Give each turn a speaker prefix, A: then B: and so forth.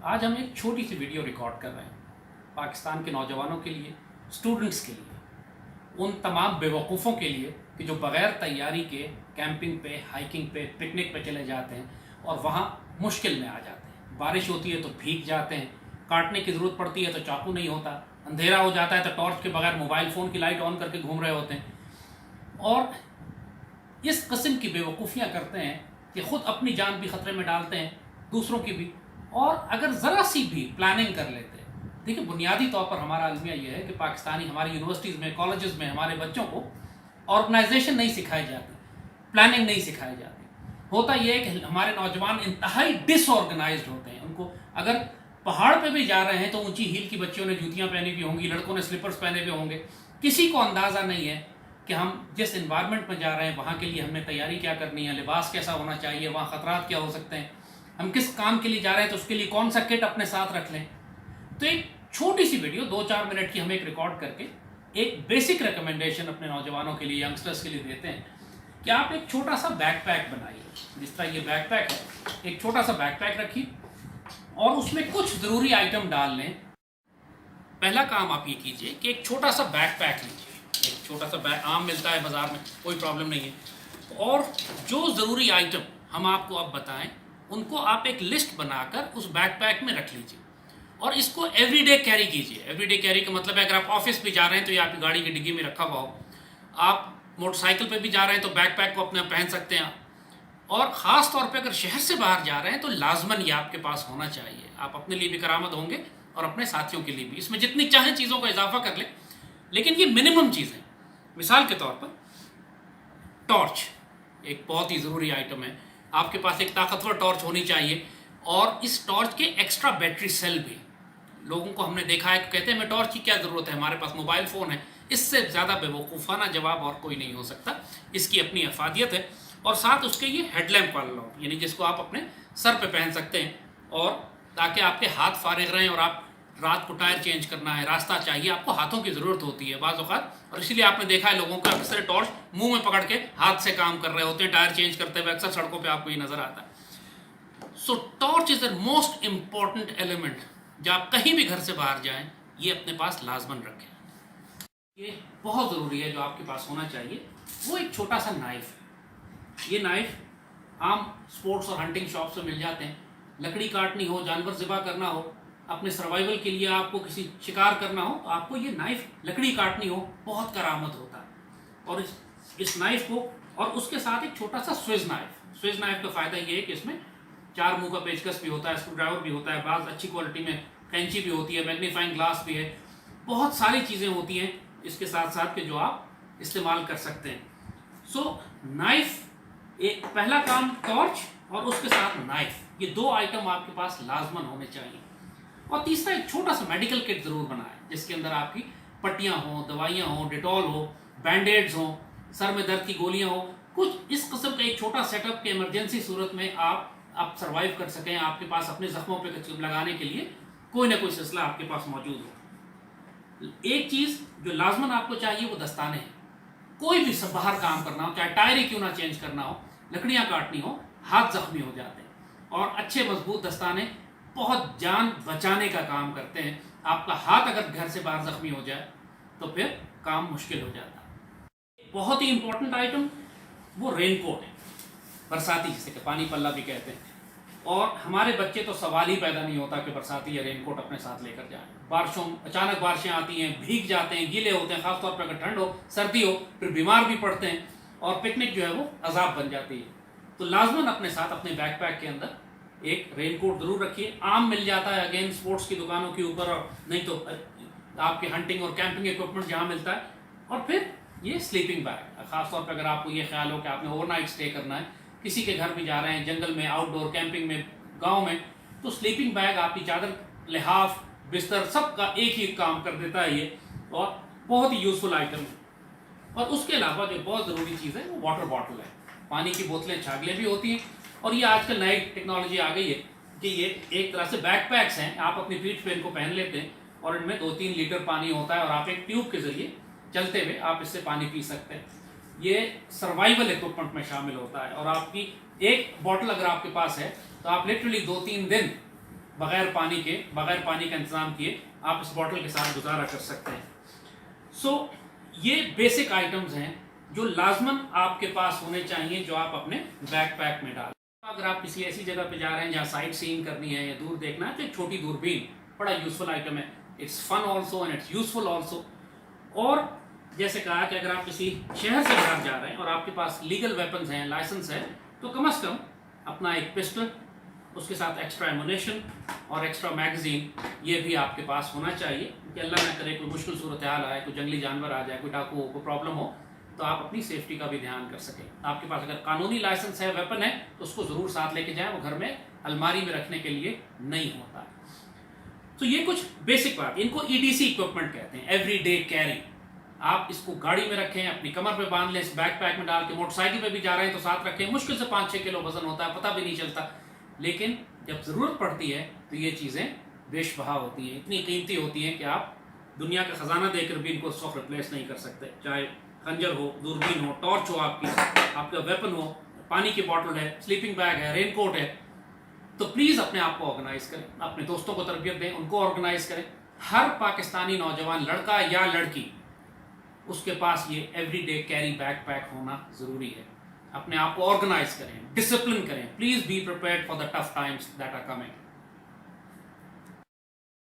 A: آج ہم ایک چھوٹی سی ویڈیو ریکارڈ کر رہے ہیں پاکستان کے نوجوانوں کے لیے، اسٹوڈنٹس کے لیے، ان تمام بیوقوفوں کے لیے کہ جو بغیر تیاری کے کیمپنگ پہ، ہائکنگ پہ، پکنک پہ چلے جاتے ہیں اور وہاں مشکل میں آ جاتے ہیں۔ بارش ہوتی ہے تو بھیگ جاتے ہیں، کاٹنے کی ضرورت پڑتی ہے تو چاقو نہیں ہوتا، اندھیرا ہو جاتا ہے تو ٹارچ کے بغیر موبائل فون کی لائٹ آن کر کے گھوم رہے ہوتے ہیں، اور اس قسم کی بیوقوفیاں کرتے ہیں کہ خود اپنی جان بھی خطرے میں ڈالتے ہیں، دوسروں کی بھی، اور اگر ذرا سی بھی پلاننگ کر لیتے ہیں۔ دیکھیں، بنیادی طور پر ہمارا المیہ یہ ہے کہ پاکستانی ہماری یونیورسٹیز میں، کالجز میں ہمارے بچوں کو آرگنائزیشن نہیں سکھائی جاتی، پلاننگ نہیں سکھائی جاتی۔ ہوتا یہ ہے کہ ہمارے نوجوان انتہائی ڈس آرگنائزڈ ہوتے ہیں۔ ان کو اگر پہاڑ پہ بھی جا رہے ہیں تو اونچی ہیل کی بچیوں نے جوتیاں پہنی ہوئی ہوں گی، لڑکوں نے سلیپرز پہنے ہوئے ہوں گے۔ کسی کو اندازہ نہیں ہے کہ ہم جس انوائرمنٹ میں جا رہے ہیں وہاں کے لیے ہم نے تیاری کیا کرنی ہے، لباس کیسا ہونا چاہیے، وہاں خطرات کیا ہو سکتے ہیں، ہم کس کام کے لیے جا رہے ہیں تو اس کے لیے کون سا کٹ اپنے ساتھ رکھ لیں۔ تو ایک چھوٹی سی ویڈیو 2-4 منٹ کی ہم ایک ریکارڈ کر کے ایک بیسک ریکمنڈیشن اپنے نوجوانوں کے لیے، ینگسٹرز کے لیے دیتے ہیں کہ آپ ایک چھوٹا سا بیک پیک بنائیے۔ جس طرح یہ بیک پیک ہے، ایک چھوٹا سا بیک پیک رکھیے اور اس میں کچھ ضروری آئٹم ڈال لیں۔ پہلا کام آپ یہ کیجئے کہ ایک چھوٹا سا بیک پیک لیجیے۔ ایک چھوٹا سا بیک عام ملتا ہے بازار میں، کوئی پرابلم نہیں ہے، اور جو ضروری آئٹم ہم آپ کو اب بتائیں ان کو آپ ایک لسٹ بنا کر اس بیک پیک میں رکھ لیجیے، اور اس کو ایوری ڈے کیری کیجیے۔ ایوری ڈے کیری کا مطلب ہے اگر آپ آفس بھی جا رہے ہیں تو یہ آپ کی گاڑی کی ڈگی میں رکھا ہوا ہو، آپ موٹر سائیکل پہ بھی جا رہے ہیں تو بیک پیک کو اپنے پہن سکتے ہیں، اور خاص طور پہ اگر شہر سے باہر جا رہے ہیں تو لازماً یہ آپ کے پاس ہونا چاہیے۔ آپ اپنے لیے بھی کارآمد ہوں گے اور اپنے ساتھیوں کے لیے بھی۔ اس میں جتنی چاہیں چیزوں کا اضافہ کر لیں، لیکن یہ منیمم چیزیں۔ مثال کے طور پر ٹارچ ایک بہت ہی ضروری آئٹم ہے۔ آپ کے پاس ایک طاقتور ٹارچ ہونی چاہیے، اور اس ٹارچ کے ایکسٹرا بیٹری سیل بھی۔ لوگوں کو ہم نے دیکھا ہے کہ کہتے ہیں ہمیں ٹارچ کی کیا ضرورت ہے، ہمارے پاس موبائل فون ہے۔ اس سے زیادہ بے وقوفانہ جواب اور کوئی نہیں ہو سکتا۔ اس کی اپنی افادیت ہے، اور ساتھ اس کے یہ ہیڈ لیمپ والا لوگ، یعنی جس کو آپ اپنے سر پہ پہن سکتے ہیں، اور تاکہ آپ کے ہاتھ فارغ رہیں، اور آپ رات کو ٹائر چینج کرنا ہے، راستہ چاہیے، آپ کو ہاتھوں کی ضرورت ہوتی ہے بعض اوقات، اور اسی لیے آپ نے دیکھا ہے لوگوں کو اکثر ٹارچ منہ میں پکڑ کے ہاتھ سے کام کر رہے ہوتے ہیں ٹائر چینج کرتے ہوئے، اکثر سڑکوں پہ آپ کو یہ نظر آتا ہے۔ So torch is a most important element. جب آپ کہیں بھی گھر سے باہر جائیں یہ اپنے پاس لازماً رکھیں۔ یہ بہت ضروری ہے جو آپ کے پاس ہونا چاہیے، وہ ایک چھوٹا سا نائف ہے۔ یہ نائف عام سپورٹس اور ہنٹنگ شاپ سے مل جاتے ہیں۔ لکڑی کاٹنی ہو، جانور ذبح کرنا ہو، اپنے سروائیول کے لیے آپ کو کسی شکار کرنا ہو تو آپ کو یہ نائف، لکڑی کاٹنی ہو، بہت کارآمد ہوتا ہے۔ اور اس نائف کو، اور اس کے ساتھ ایک چھوٹا سا سوئز نائف۔ سوئز نائف کا فائدہ یہ ہے کہ اس میں 4 منہ کا پیچکس بھی ہوتا ہے، اسکرو ڈرائیور بھی ہوتا ہے، بعض اچھی کوالٹی میں کینچی بھی ہوتی ہے، میگنیفائنگ گلاس بھی ہے، بہت ساری چیزیں ہوتی ہیں اس کے ساتھ ساتھ کہ جو آپ استعمال کر سکتے ہیں۔ سو نائف، ایک پہلا کام ٹارچ اور اس کے ساتھ نائف، یہ 2 آئٹم آپ کے پاس لازماً ہونے چاہیے۔ اور تیسرا ایک چھوٹا سا میڈیکل کٹ ضرور بنائیں جس کے اندر آپ کی پٹیاں ہوں، دوائیاں ہوں، ڈیٹول ہو، بینڈیڈز ہوں، سر میں درد کی گولیاں ہوں، کچھ اس قسم کا ایک چھوٹا سیٹ اپ کہ ایمرجنسی صورت میں آپ سروائیو کر سکیں، آپ کے پاس اپنے زخموں پہ لگانے کے لیے کوئی نہ کوئی سلسلہ آپ کے پاس موجود ہو۔ ایک چیز جو لازماً آپ کو چاہیے وہ دستانے ہیں۔ کوئی بھی باہر کام کرنا ہو، چاہے ٹائر ہی کیوں نہ چینج کرنا ہو، لکڑیاں کاٹنی ہو، ہاتھ زخمی ہو جاتے ہیں، اور اچھے مضبوط دستانے بہت جان بچانے کا کام کرتے ہیں۔ آپ کا ہاتھ اگر گھر سے باہر زخمی ہو جائے تو پھر کام مشکل ہو جاتا ہے۔ بہت ہی امپورٹنٹ آئٹم وہ رین کوٹ ہے، برساتی جسے کہ پانی پلہ بھی کہتے ہیں۔ اور ہمارے بچے تو سوال ہی پیدا نہیں ہوتا کہ برساتی یا رین کوٹ اپنے ساتھ لے کر جائیں۔ بارشوں، اچانک بارشیں آتی ہیں، بھیگ جاتے ہیں، گیلے ہوتے ہیں، خاص طور پر اگر ٹھنڈ ہو، سردی ہو، پھر بیمار بھی پڑتے ہیں، اور پکنک جو ہے وہ عذاب بن جاتی ہے۔ تو لازماً اپنے ساتھ اپنے بیک پیک کے اندر ایک رین کوٹ ضرور رکھیے۔ عام مل جاتا ہے اگین سپورٹس کی دکانوں کے اوپر، اور نہیں تو آپ کے ہنٹنگ اور کیمپنگ ایکوپمنٹ جہاں ملتا ہے۔ اور پھر یہ سلیپنگ بیگ، خاص طور پہ اگر آپ کو یہ خیال ہو کہ آپ نے اوور نائٹ اسٹے کرنا ہے، کسی کے گھر بھی جا رہے ہیں، جنگل میں، آؤٹ ڈور کیمپنگ میں، گاؤں میں، تو سلیپنگ بیگ آپ کی چادر، لحاف، بستر سب کا ایک ہی کام کر دیتا ہے یہ، اور بہت ہی یوزفل آئٹم ہے۔ اور اس کے علاوہ جو بہت ضروری چیز ہے وہ واٹر باٹل ہے۔ پانی کی بوتلیں، چھاگلیں بھی ہوتی ہیں، اور یہ آج کل نئی ٹیکنالوجی آ گئی ہے کہ یہ ایک طرح سے بیک پیکس ہیں، آپ اپنی پیٹھ پہ ان کو پہن لیتے ہیں، اور ان میں 2-3 لیٹر پانی ہوتا ہے، اور آپ ایک ٹیوب کے ذریعے چلتے ہوئے آپ اس سے پانی پی سکتے ہیں۔ یہ سروائیول ایکوپمنٹ میں شامل ہوتا ہے، اور آپ کی ایک باٹل اگر آپ کے پاس ہے تو آپ لٹرلی 2-3 دن بغیر پانی کا انتظام کیے آپ اس باٹل کے ساتھ گزارا کر سکتے ہیں. سو یہ بیسک آئٹمز ہیں جو لازماً آپ کے پاس ہونے چاہیے جو آپ اپنے بیک پیک میں ڈالیں. اگر آپ کسی ایسی جگہ پہ جا رہے ہیں جہاں سائٹ سینگ کرنی ہے یا دور دیکھنا ہے تو ایک چھوٹی دوربین بڑا یوزفل آئٹم ہے. It's fun also and it's useful also. اور جیسے کہا کہ اگر آپ کسی شہر سے باہر جا رہے ہیں اور آپ کے پاس لیگل ویپنز ہیں, لائسنس ہے, تو کم از کم اپنا ایک پسٹل, اس کے ساتھ ایکسٹرا ایمونیشن اور ایکسٹرا میگزین یہ بھی آپ کے پاس ہونا چاہیے کہ اللہ نہ کرے کوئی مشکل صورتحال آئے, کوئی جنگلی جانور آ جائے, کوئی ڈاکو ہو, کوئی پرابلم ہو, تو آپ اپنی سیفٹی کا بھی دھیان کر سکیں. آپ کے پاس اگر قانونی لائسنس ہے, ویپن ہے, تو اس کو ضرور ساتھ لے کے جائیں, وہ گھر میں الماری میں رکھنے کے لیے نہیں ہوتا. تو یہ کچھ بیسک بات, ان کو EDC اکوپمنٹ کہتے ہیں, ایوری ڈے کیری. آپ اس کو گاڑی میں رکھیں, اپنی کمر پہ باندھ لیں, اس بیک پیک میں ڈال کے, موٹر سائیکل پہ بھی جا رہے ہیں تو ساتھ رکھیں. مشکل سے 5-6 کلو وزن ہوتا ہے, پتہ بھی نہیں چلتا, لیکن جب ضرورت پڑتی ہے تو یہ چیزیں بیش بہا ہوتی ہیں, اتنی قیمتی ہوتی ہیں کہ آپ دنیا کا خزانہ دے کر بھی ان کو اس وقت ریپلیس نہیں کر سکتے. چاہے خنجر ہو, دوربین ہو, ٹارچ ہو, آپ کا ویپن ہو, پانی کی بوٹل ہے, سلیپنگ بیگ ہے, رین کوٹ ہے, تو پلیز اپنے آپ کو آرگنائز کریں, اپنے دوستوں کو تربیت دیں, ان کو آرگنائز کریں. ہر پاکستانی نوجوان, لڑکا یا لڑکی, اس کے پاس یہ everyday carry backpack ہونا ضروری ہے. اپنے آپ کو آرگنائز کریں, ڈسپلن کریں. Please be prepared for the tough times that are coming.